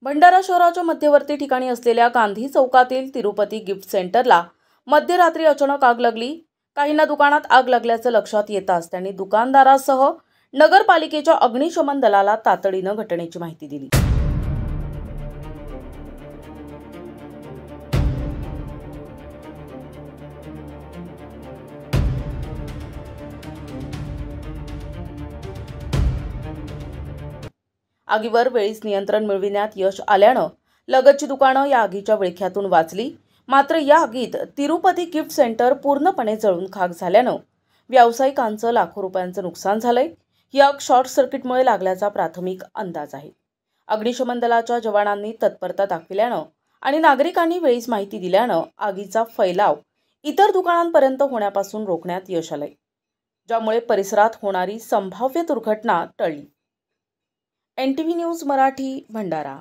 भंडारा शहराच्या मध्यवर्ती ठिकाणी असलेल्या गांधी चौकातील तिरुपती गिफ्ट सेंटरला मध्यरात्री अचानक आग लागली। काहींना दुकानात आग लागल्याचं लक्षात येताच त्यांनी दुकानदारासह नगरपालिकेच्या अग्निशमन दलाला तातडीनं घटनेची माहिती दिली। आगीवर वेळीच नियंत्रण मिळविण्यात यश आल्यानं लगतची दुकानं या आगीच्या विळख्यातून वाचली। मात्र या आगीत तिरुपती गिफ्ट सेंटर पूर्णपणे जळून खाक झाल्यानं व्यावसायिकांचं लाखो रुपयांचं नुकसान झालंय। ही आग शॉर्ट सर्किटमुळे लागल्याचा प्राथमिक अंदाज आहे। अग्निशमन दलाच्या जवानांनी तत्परता दाखविल्यानं आणि नागरिकांनी वेळीच माहिती दिल्यानं आगीचा फैलाव इतर दुकानांपर्यंत होण्यापासून रोखण्यात यश आलंय, ज्यामुळे परिसरात होणारी संभाव्य दुर्घटना टळली। NTV news Marathi, Bhandara.